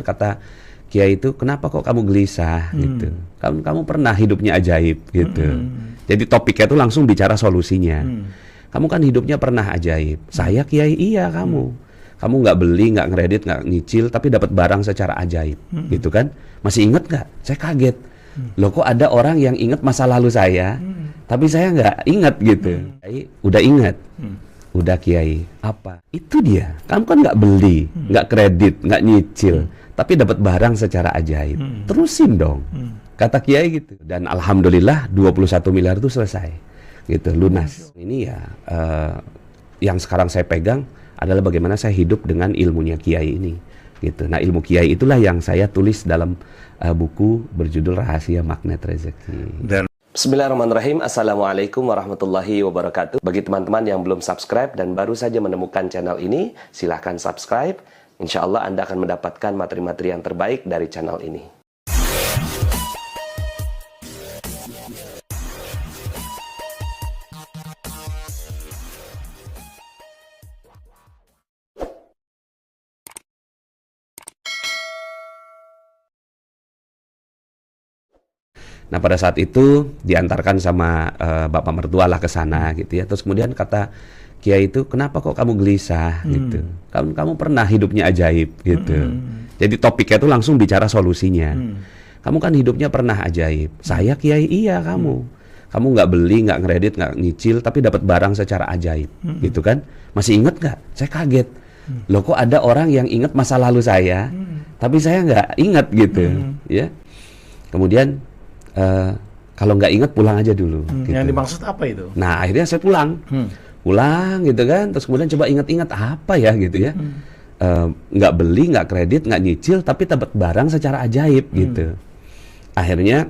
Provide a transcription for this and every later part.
kemudian kata Kiai itu, kenapa kok kamu gelisah gitu? Kamu pernah hidupnya ajaib gitu. Jadi topiknya itu langsung bicara solusinya. Kamu kan hidupnya pernah ajaib. Saya Kiai, iya kamu. Kamu nggak beli, nggak kredit, nggak nyicil, tapi dapat barang secara ajaib, gitu kan? Masih inget nggak? Saya kaget. Loh kok ada orang yang inget masa lalu saya, tapi saya nggak inget gitu. Udah inget. Udah Kiai, apa? Itu dia. Kamu kan nggak beli, nggak kredit, nggak nyicil, tapi dapat barang secara ajaib. Terusin dong. Kata Kiai gitu. Dan alhamdulillah 21 miliar itu selesai. Gitu, lunas. Ini ya yang sekarang saya pegang adalah bagaimana saya hidup dengan ilmunya Kiai ini. Gitu. Nah, ilmu Kiai itulah yang saya tulis dalam buku berjudul Rahasia Magnet Rezeki. Bismillahirrahmanirrahim. Assalamualaikum warahmatullahi wabarakatuh. Bagi teman-teman yang belum subscribe dan baru saja menemukan channel ini, silahkan subscribe. Insya Allah Anda akan mendapatkan materi-materi yang terbaik dari channel ini. Nah, pada saat itu diantarkan sama bapak mertua lah ke sana gitu ya. Terus kemudian kata Kiai itu, kenapa kok kamu gelisah gitu? Kamu pernah hidupnya ajaib gitu. Jadi topiknya itu langsung bicara solusinya. Kamu kan hidupnya pernah ajaib. Saya Kiai, iya kamu. Kamu nggak beli, nggak kredit, nggak nyicil, tapi dapat barang secara ajaib, gitu kan? Masih inget nggak? Saya kaget. Loh kok ada orang yang inget masa lalu saya, tapi saya nggak inget gitu, ya. Kemudian kalau nggak inget pulang aja dulu. Gitu. Yang dimaksud apa itu? Nah, akhirnya saya pulang gitu kan. Terus kemudian coba inget-inget apa ya gitu ya. Nggak beli, nggak kredit, nggak nyicil, tapi dapat barang secara ajaib gitu. Akhirnya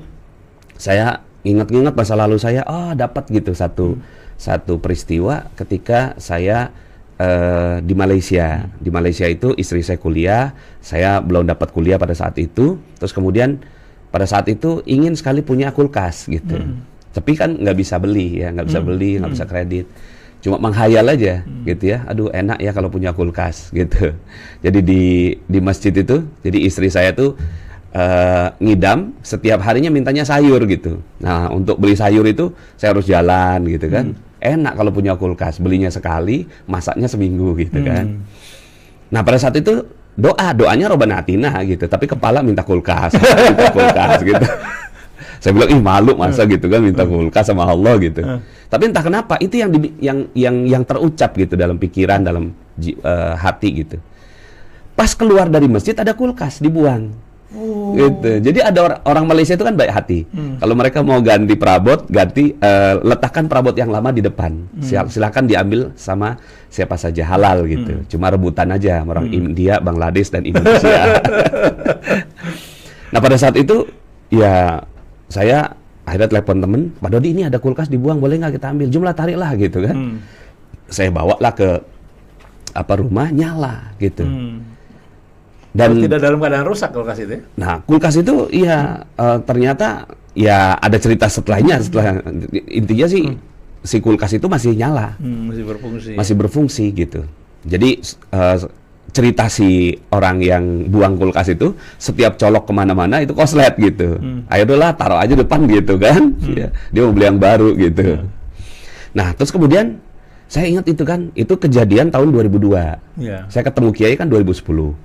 saya inget-inget masa lalu saya, dapat gitu satu peristiwa ketika saya di Malaysia. Di Malaysia itu istri saya kuliah, saya belum dapat kuliah pada saat itu. Terus kemudian pada saat itu ingin sekali punya kulkas gitu, tapi kan nggak bisa beli ya, nggak bisa beli, nggak bisa kredit, cuma menghayal aja gitu ya. Aduh enak ya kalau punya kulkas gitu. Jadi di masjid itu, jadi istri saya tuh ngidam setiap harinya mintanya sayur gitu. Nah untuk beli sayur itu saya harus jalan gitu kan. Enak kalau punya kulkas, belinya sekali, masaknya seminggu gitu kan. Nah pada saat itu doanya Robbana Atina gitu, tapi kepala minta kulkas, gitu. Saya bilang malu masa gitu kan minta kulkas sama Allah gitu. Tapi entah kenapa itu yang terucap gitu dalam pikiran, dalam hati gitu. Pas keluar dari masjid ada kulkas dibuang. Gitu. Jadi ada orang Malaysia itu kan baik hati. Kalau mereka mau ganti perabot, letakkan perabot yang lama di depan. Silakan diambil sama siapa saja, halal gitu. Cuma rebutan aja orang India, Bangladesh dan Indonesia. Nah pada saat itu ya saya akhirnya telepon temen, Pak Dodi ini ada kulkas dibuang, boleh nggak kita ambil? Jumlah tarik lah gitu kan. Saya bawa lah ke rumah, nyala gitu. Dan tidak dalam keadaan rusak kulkas itu? Nah, kulkas itu ya ternyata ya ada cerita setelahnya. Intinya sih si kulkas itu masih nyala, masih berfungsi gitu. Jadi cerita si orang yang buang kulkas itu setiap colok kemana-mana itu koslet gitu. Ayo lah taruh aja depan gitu kan. Ya, dia mau beli yang baru gitu. Nah, terus kemudian saya ingat itu kan, itu kejadian tahun 2002. Saya ketemu Kiai kan 2010.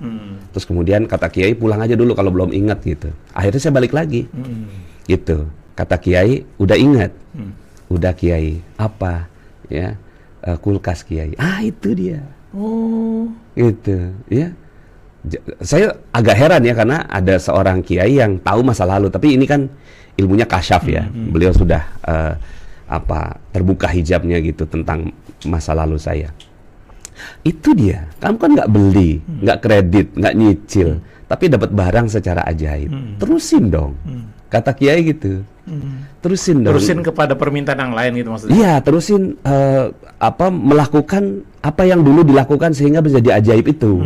Terus kemudian kata Kiai pulang aja dulu kalau belum ingat gitu. Akhirnya saya balik lagi. Gitu. Kata Kiai, udah ingat. Udah Kiai, apa? Ya, kulkas Kiai. Itu dia. Gitu, ya. Saya agak heran ya karena ada seorang Kiai yang tahu masa lalu, tapi ini kan ilmunya kasyaf ya. Beliau sudah terbuka hijabnya gitu tentang masa lalu saya. Itu dia. Kamu kan nggak beli, nggak kredit, nggak nyicil, tapi dapat barang secara ajaib. Terusin dong. Kata Kiai gitu. Terusin dong. Terusin kepada permintaan yang lain gitu maksudnya. Iya, terusin melakukan apa yang dulu dilakukan sehingga menjadi ajaib itu.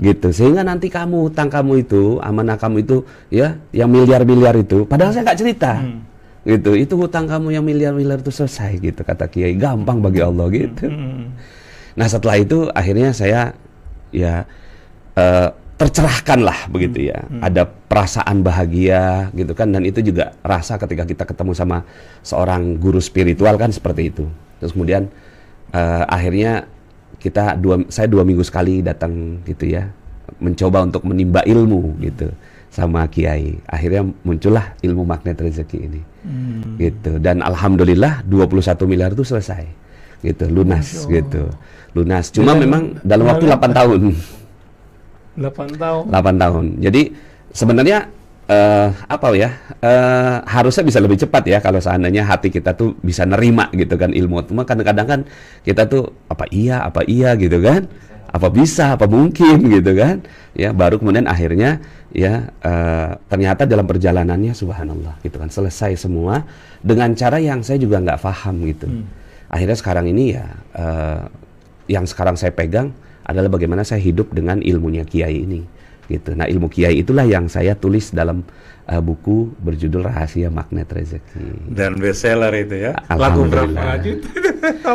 Gitu. Sehingga nanti hutang kamu itu, amanah kamu itu ya, yang miliar-miliar itu, padahal saya nggak cerita. Gitu, itu hutang kamu yang miliar-miliar itu selesai gitu, kata Kiai, gampang bagi Allah gitu. Nah setelah itu akhirnya saya ya tercerahkan lah begitu ya. Ada perasaan bahagia gitu kan, dan itu juga rasa ketika kita ketemu sama seorang guru spiritual kan seperti itu. Terus kemudian akhirnya saya 2 minggu sekali datang gitu ya, mencoba untuk menimba ilmu gitu sama kiai. Akhirnya muncullah ilmu magnet rezeki ini. Gitu. Dan alhamdulillah 21 miliar itu selesai. Gitu, lunas gitu. Lunas. Cuma memang dalam waktu 8 tahun. 8 tahun. 8 tahun. Jadi sebenarnya harusnya bisa lebih cepat ya kalau seandainya hati kita tuh bisa nerima gitu kan ilmu. Cuma kadang-kadang kan kita tuh apa iya gitu kan, apa bisa, apa mungkin gitu kan ya, baru kemudian akhirnya ya ternyata dalam perjalanannya subhanallah gitu kan selesai semua dengan cara yang saya juga nggak paham gitu. Akhirnya sekarang ini ya yang sekarang saya pegang adalah bagaimana saya hidup dengan ilmunya kiai ini gitu. Nah, ilmu kiai itulah yang saya tulis dalam buku berjudul Rahasia Magnet Rezeki. Dan bestseller itu ya. Laku berapa juta?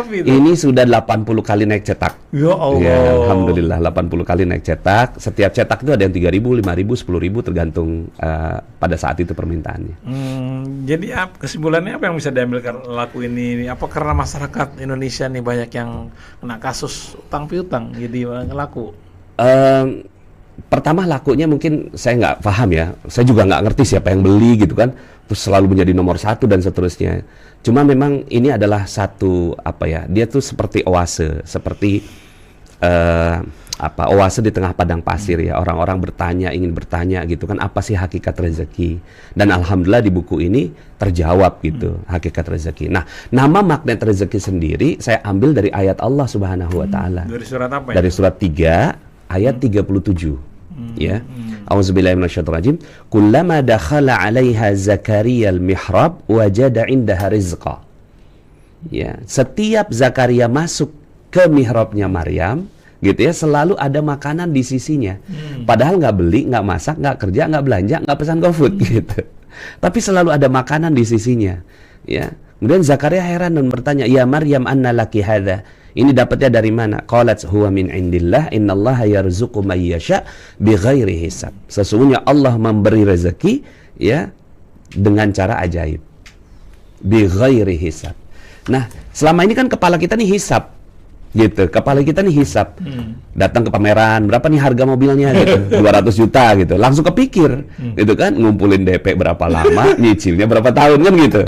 Ini sudah 80 kali naik cetak. Ya Allah. Ya, alhamdulillah 80 kali naik cetak. Setiap cetak itu ada yang 3.000, 5.000, 10.000 tergantung pada saat itu permintaannya. Jadi kesimpulannya apa yang bisa diambil laku ini? Apa karena masyarakat Indonesia nih banyak yang kena kasus utang piutang jadi laku? Pertama lakunya mungkin saya nggak paham ya, saya juga nggak ngerti siapa yang beli gitu kan, terus selalu menjadi nomor 1 dan seterusnya. Cuma memang ini adalah satu dia tuh seperti oase, seperti oase di tengah padang pasir ya. Orang-orang ingin bertanya gitu kan, apa sih hakikat rezeki? Dan alhamdulillah di buku ini terjawab gitu hakikat rezeki. Nah, nama magnet rezeki sendiri saya ambil dari ayat Allah Subhanahu wa taala. Dari surat apa ya? Dari surat 3 ayat 37. Ya. Auzubillahi minasyaitonirrajim. Kullama dakhala 'alaiha Zakaria al-mihrab wajada 'indaha rizqa. Ya, setiap Zakaria masuk ke mihrabnya Maryam, gitu ya, selalu ada makanan di sisinya. Padahal nggak beli, nggak masak, nggak kerja, nggak belanja, nggak pesan GoFood gitu. Tapi selalu ada makanan di sisinya. Ya. Kemudian Zakaria heran dan bertanya, "Ya Maryam, anna laki hadza?" Ini dapatnya dari mana? Qalat huwa min indillah, innallaha yarzuqu may yasha bighairi hisab. Sesungguhnya Allah memberi rezeki ya dengan cara ajaib. Bighairi hisab. Nah, selama ini kan kepala kita nih hisab. Gitu. Kepala kita nih hisab. Datang ke pameran, berapa nih harga mobilnya gitu. 200 juta gitu. Langsung kepikir gitu kan, ngumpulin DP berapa lama, nyicilnya berapa tahun kan gitu.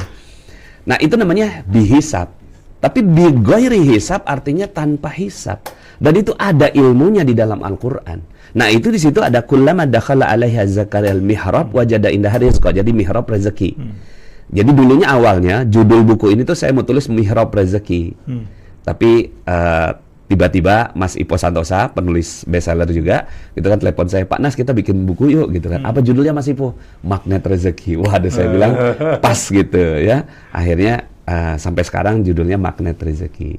Nah, itu namanya dihisab. Tapi bighairi hisab artinya tanpa hisab. Dan itu ada ilmunya di dalam Al-Quran. Nah, itu di situ ada kullama dakhala 'alaiha Zakaria al-mihrab wajada indaha rizqa. Jadi mihrab rezeki. Jadi dulunya awalnya judul buku ini tuh saya mau tulis mihrab rezeki. Tapi tiba-tiba Mas Ipo Santosa, penulis bestseller juga, gitu kan, telepon saya, "Pak Nas, kita bikin buku yuk," gitu kan. "Apa judulnya Mas Ipo?" "Magnet Rezeki." Waduh, saya bilang pas gitu ya. Akhirnya sampai sekarang judulnya Magnet Rezeki.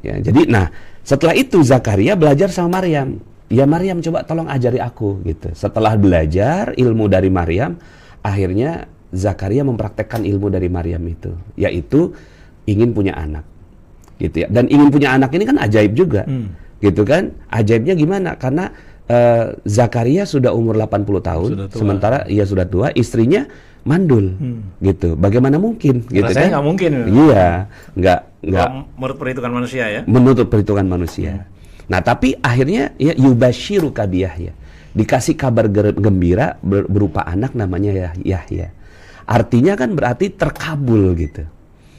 Ya, jadi nah, setelah itu Zakaria belajar sama Maryam. "Ya Maryam, coba tolong ajari aku," gitu. Setelah belajar ilmu dari Maryam, akhirnya Zakaria mempraktekkan ilmu dari Maryam itu, yaitu ingin punya anak. Gitu ya. Dan ingin punya anak ini kan ajaib juga. Gitu kan? Ajaibnya gimana? Karena Zakaria sudah umur 80 tahun, sementara ia sudah tua, istrinya mandul. Gitu. Bagaimana mungkin? Gitu Rasanya kan? nggak mungkin. Iya, nggak. Menurut perhitungan manusia ya. Menurut perhitungan manusia. Nah, tapi akhirnya ya yubasyiru kabiyahya. Dikasih kabar gembira berupa anak namanya Yahya. Artinya kan berarti terkabul gitu.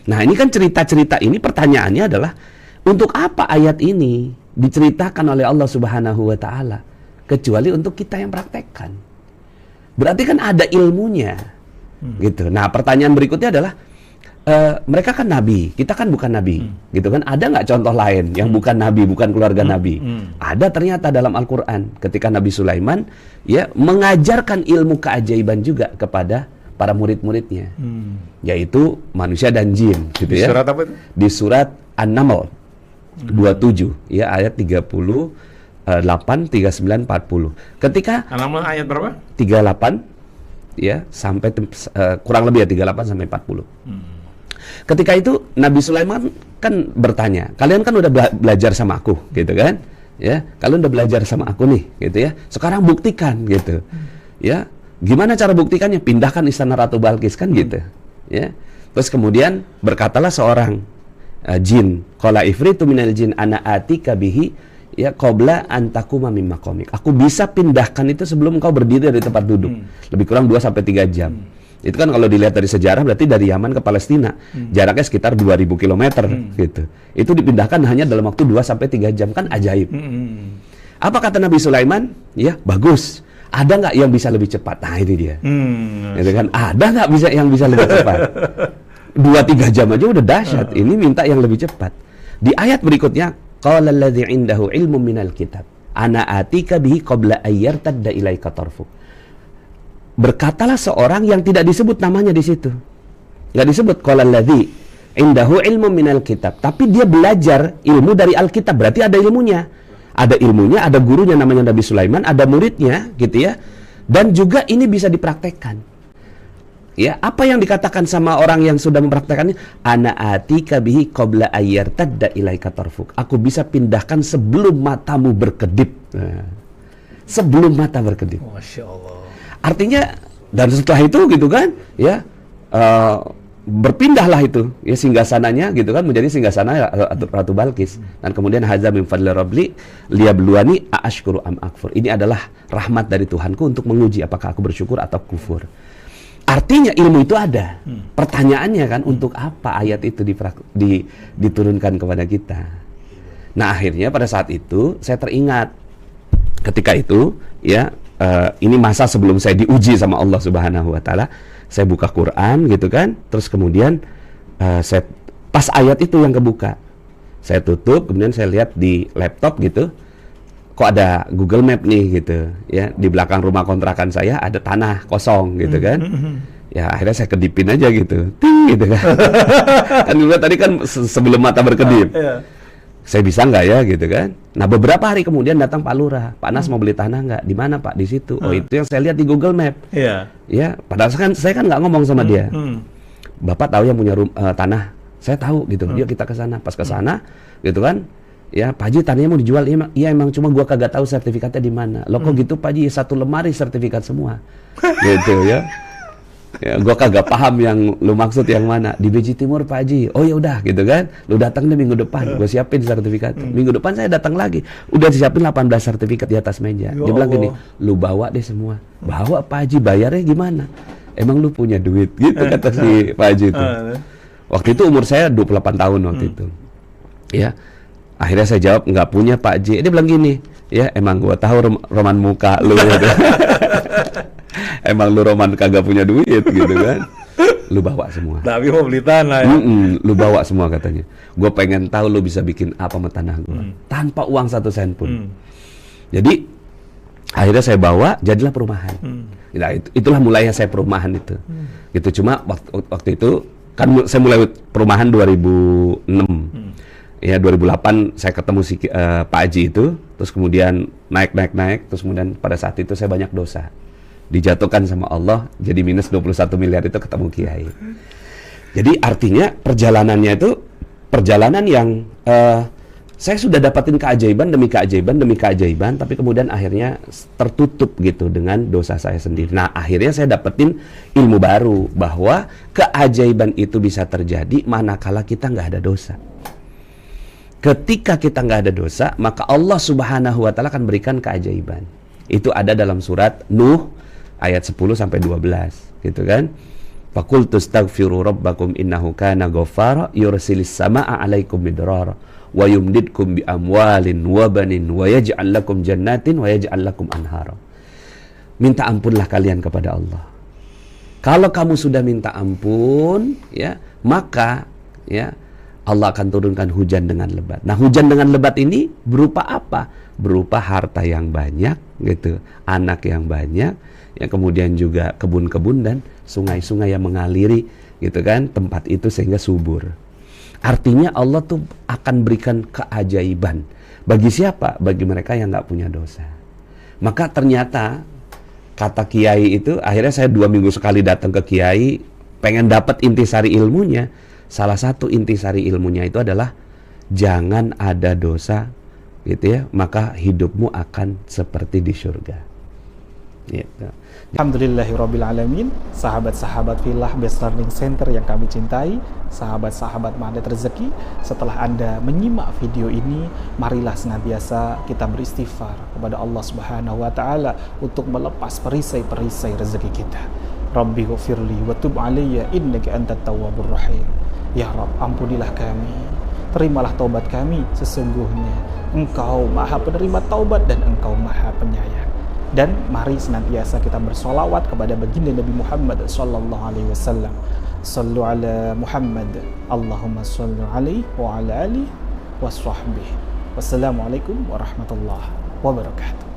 Nah, ini kan cerita-cerita ini pertanyaannya adalah untuk apa ayat ini diceritakan oleh Allah Subhanahu wa taala kecuali untuk kita yang praktekkan. Berarti kan ada ilmunya. Gitu. Nah, pertanyaan berikutnya adalah mereka kan nabi, kita kan bukan nabi. Gitu kan? Ada nggak contoh lain yang bukan nabi, bukan keluarga nabi? Ada ternyata dalam Al-Qur'an ketika Nabi Sulaiman ya mengajarkan ilmu keajaiban juga kepada para murid-muridnya, yaitu manusia dan jin, gitu ya. Di surat apa itu? Di surat An-Naml 27, ya, ayat 38, 39, 40. Ketika An-Naml ayat berapa? 38, ya, sampai kurang lebih ya 38 sampai 40. Ketika itu Nabi Sulaiman kan bertanya, "Kalian kan udah belajar sama aku, gitu kan? Ya, kalian udah belajar sama aku nih, gitu ya. Sekarang buktikan, gitu. Ya, gimana cara buktikannya? Pindahkan istana Ratu Balkis kan, gitu. Ya, terus kemudian berkatalah seorang jin, qala ifritu minal jin ana atika bihi ya qabla an taquma min maqamik. Aku bisa pindahkan itu sebelum engkau berdiri dari tempat duduk. Lebih kurang 2 sampai 3 jam. Itu kan kalau dilihat dari sejarah berarti dari Yaman ke Palestina. Jaraknya sekitar 2000 km gitu. Itu dipindahkan hanya dalam waktu 2 sampai 3 jam, kan ajaib. Apa kata Nabi Sulaiman? Ya, bagus. Ada nggak yang bisa lebih cepat? Nah, ini dia. Gitu kan? Ada nggak yang bisa lebih cepat? 2-3 jam aja udah dahsyat. Ini minta yang lebih cepat. Di ayat berikutnya, qala alladzi 'indahu 'ilmun minal kitab ana atika bihi qabla ayyartadda ilaika tarfuk. Berkatalah seorang yang tidak disebut namanya di situ. Nggak disebut qala alladzi 'indahu 'ilmun minal kitab, tapi dia belajar ilmu dari Alkitab, berarti ada ilmunya. Ada ilmunya, ada gurunya namanya Nabi Sulaiman, ada muridnya gitu ya. Dan juga ini bisa dipraktekkan. Ya, apa yang dikatakan sama orang yang sudah mempraktekannya? Ana atika bihi qabla ayyartadda ilaika tarfuk. Aku bisa pindahkan sebelum matamu berkedip. Nah, sebelum mata berkedip. Masya Allah. Artinya, dan setelah itu gitu kan, ya berpindahlah itu, ya singgasananya gitu kan menjadi singgasana Ratu Balkis. Dan kemudian hadza min fadli rabbi liyabluwani aashkuru am akfur. Ini adalah rahmat dari Tuhanku untuk menguji apakah aku bersyukur atau kufur. Artinya ilmu itu ada. Pertanyaannya kan, untuk apa ayat itu diturunkan kepada kita? Nah, akhirnya pada saat itu saya teringat ketika itu, ya ini masa sebelum saya diuji sama Allah Subhanahu wa taala, saya buka Quran gitu kan, terus kemudian saya pas ayat itu yang kebuka. Saya tutup, kemudian saya lihat di laptop gitu, kok ada Google Map nih gitu, ya di belakang rumah kontrakan saya ada tanah kosong gitu kan. Ya akhirnya saya kedipin aja gitu, ting gitu kan. Kan juga tadi kan sebelum mata berkedip. Saya bisa nggak ya gitu kan. Nah, beberapa hari kemudian datang Pak Lurah. Pak Nas mau beli tanah nggak? Di mana Pak? Di situ. Oh, itu yang saya lihat di Google Map. Ya, padahal saya kan nggak ngomong sama dia. Bapak tahu yang punya tanah? Saya tahu gitu. Yuk kita ke sana. Pas ke sana gitu kan. Ya, Pak Haji tanahnya mau dijual. Iya emang, cuma gua kagak tahu sertifikatnya di mana. Loh kok gitu Pak Haji? 1 lemari sertifikat semua. Gitu ya. Ya, gua kagak paham yang lu maksud yang mana. Di Beji Timur Pak Haji. Oh ya udah gitu kan. Lu datang nih minggu depan, gua siapin sertifikat. Minggu depan saya datang lagi. Udah disiapin 18 sertifikat di atas meja. Dia bilang gini, "Lu bawa deh semua." Bawa Pak Haji, bayarnya gimana? Emang lu punya duit? Gitu kata si Pak Haji itu. Waktu itu umur saya 28 tahun waktu itu. Ya. Akhirnya saya jawab, "Nggak punya Pak Haji." Dia bilang gini, "Ya emang gua tahu roman muka lu." Gitu. Emang lu roman kagak punya duit gitu kan. Lu bawa semua. Tapi mau beli tanah ya. Lu bawa semua katanya. Gue pengen tahu lu bisa bikin apa sama tanah gue. Tanpa uang 1 sen pun. Jadi akhirnya saya bawa, jadilah perumahan. Nah, itulah mulainya saya perumahan itu. Gitu. Cuma waktu itu kan saya mulai perumahan 2006. Ya 2008 saya ketemu si Pak Haji itu. Terus kemudian naik. Terus kemudian pada saat itu saya banyak dosa. Dijatuhkan sama Allah, jadi minus 21 miliar itu ketemu Kiai. Jadi artinya perjalanannya itu perjalanan yang saya sudah dapatin keajaiban demi keajaiban, tapi kemudian akhirnya tertutup gitu dengan dosa saya sendiri. Nah, akhirnya saya dapetin ilmu baru bahwa keajaiban itu bisa terjadi manakala kita nggak ada dosa. Ketika kita nggak ada dosa, maka Allah Subhanahu wa taala akan berikan keajaiban. Itu ada dalam surat Nuh ayat 10 sampai 12 gitu kan. Faqultu astaghfiru rabbakum innahu kana ghaffara yursilis samaa'a 'alaikum midrara wa yumdidkum bi amwalin wa banin wa yaj'al lakum jannatin wa yaj'al lakum anhara. Minta ampunlah kalian kepada Allah. Kalau kamu sudah minta ampun, ya, maka ya Allah akan turunkan hujan dengan lebat. Nah, hujan dengan lebat ini berupa apa? Berupa harta yang banyak gitu, anak yang banyak, ya, kemudian juga kebun-kebun dan sungai-sungai yang mengaliri gitu kan tempat itu sehingga subur. Artinya Allah tuh akan berikan keajaiban bagi siapa? Bagi mereka yang nggak punya dosa. Maka ternyata kata Kiai itu, akhirnya saya 2 minggu sekali datang ke Kiai pengen dapat intisari ilmunya. Salah satu intisari ilmunya itu adalah jangan ada dosa gitu ya, maka hidupmu akan seperti di surga. Gitu. Alhamdulillahirrabbilalamin. Sahabat-sahabat Filah Best Learning Center yang kami cintai, sahabat-sahabat Magnet Rezeki, setelah Anda menyimak video ini, marilah senantiasa kita beristighfar kepada Allah Subhanahu wa taala untuk melepas perisai-perisai rezeki kita. Rabbi ghfirli wa tub alayya innaka antat tawwabur rahim. Ya Rabb, ampunilah kami, terimalah taubat kami, sesungguhnya Engkau Maha Penerima taubat dan Engkau Maha Penyayang. Dan mari senantiasa kita bersolawat kepada baginda Nabi Muhammad sallallahu alaihi wasallam. Sallu ala Muhammad, Allahumma salli alaihi wa ala alihi wa sahbihi. Wassalamualaikum warahmatullahi wabarakatuh.